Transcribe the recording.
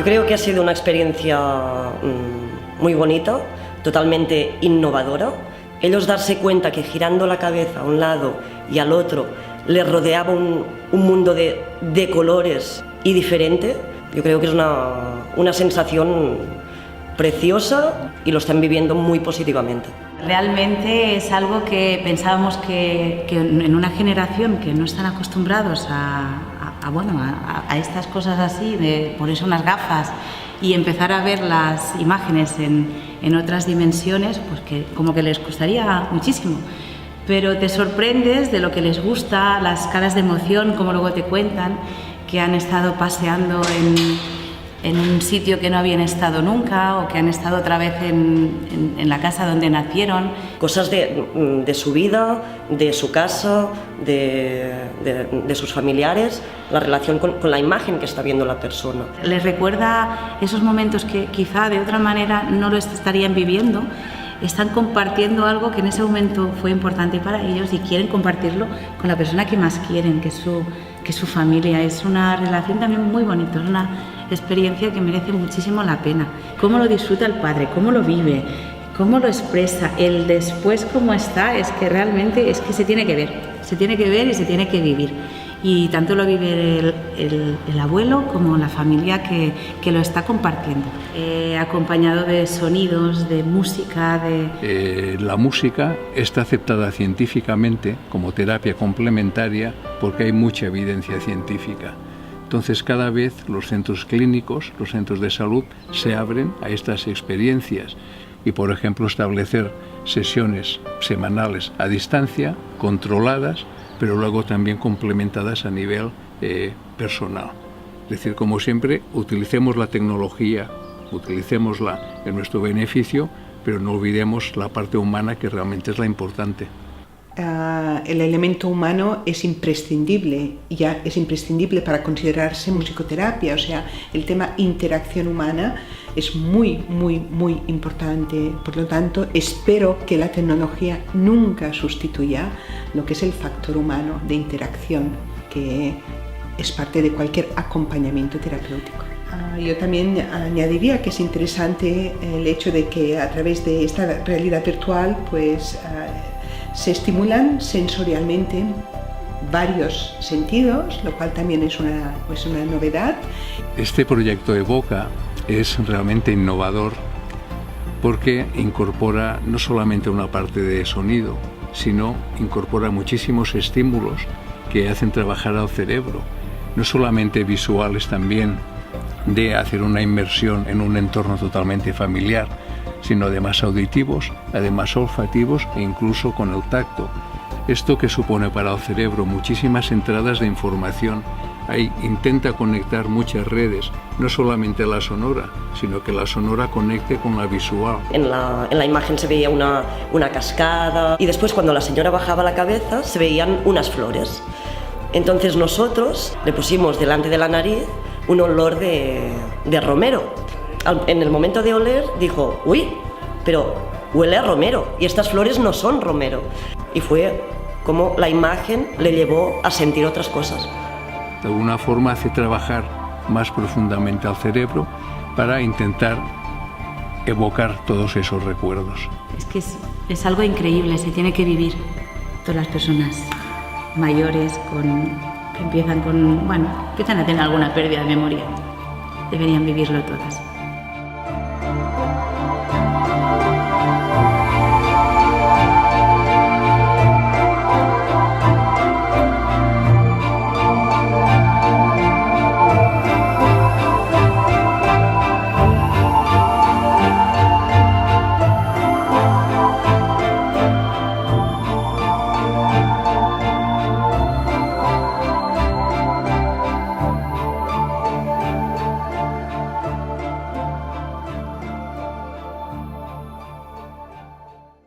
Yo creo que ha sido una experiencia muy bonita, totalmente innovadora. Ellos darse cuenta que girando la cabeza a un lado y al otro les rodeaba un mundo de colores y diferente. Yo creo que es una sensación preciosa y lo están viviendo muy positivamente. Realmente es algo que pensábamos que en una generación que no están acostumbrados a estas cosas así, de ponerse unas gafas y empezar a ver las imágenes en otras dimensiones, pues que como que les costaría muchísimo. Pero te sorprendes de lo que les gusta, las caras de emoción, como luego te cuentan que han estado paseando en un sitio que no habían estado nunca o que han estado otra vez en la casa donde nacieron. Cosas de su vida, de su casa, de sus familiares, la relación con la imagen que está viendo la persona. Les recuerda esos momentos que quizá de otra manera no lo estarían viviendo. Están compartiendo algo que en ese momento fue importante para ellos y quieren compartirlo con la persona que más quieren, que es su familia. Es una relación también muy bonita, es una experiencia que merece muchísimo la pena. Cómo lo disfruta el padre, cómo lo vive, cómo lo expresa, el después cómo está, es que realmente es que se tiene que ver y se tiene que vivir. Y tanto lo vive el abuelo como la familia que lo está compartiendo, acompañado de sonidos, de música. La música está aceptada científicamente como terapia complementaria porque hay mucha evidencia científica. Entonces cada vez los centros clínicos, los centros de salud se abren a estas experiencias y, por ejemplo, establecer sesiones semanales a distancia, controladas, pero luego también complementadas a nivel personal. Es decir, como siempre, utilicemos la tecnología, utilicémosla en nuestro beneficio, pero no olvidemos la parte humana que realmente es la importante. El elemento humano es imprescindible, ya es imprescindible para considerarse musicoterapia, o sea, el tema interacción humana es muy, muy, muy importante. Por lo tanto, espero que la tecnología nunca sustituya lo que es el factor humano de interacción, que es parte de cualquier acompañamiento terapéutico. Yo también añadiría que es interesante el hecho de que a través de esta realidad virtual, pues se estimulan sensorialmente varios sentidos, lo cual también es una novedad. Este proyecto Evoca es realmente innovador porque incorpora no solamente una parte de sonido, sino incorpora muchísimos estímulos que hacen trabajar al cerebro, no solamente visuales también, de hacer una inmersión en un entorno totalmente familiar, sino además auditivos, además olfativos e incluso con el tacto. Esto que supone para el cerebro muchísimas entradas de información. Ahí intenta conectar muchas redes, no solamente la sonora, sino que la sonora conecte con la visual. En la imagen se veía una cascada y después cuando la señora bajaba la cabeza se veían unas flores. Entonces nosotros le pusimos delante de la nariz un olor de romero. En el momento de oler dijo, uy, pero huele a romero y estas flores no son romero. Y fue como la imagen le llevó a sentir otras cosas. De alguna forma hace trabajar más profundamente al cerebro para intentar evocar todos esos recuerdos. Es que es algo increíble, se tiene que vivir. Todas las personas mayores que empiezan a tener alguna pérdida de memoria, deberían vivirlo todas.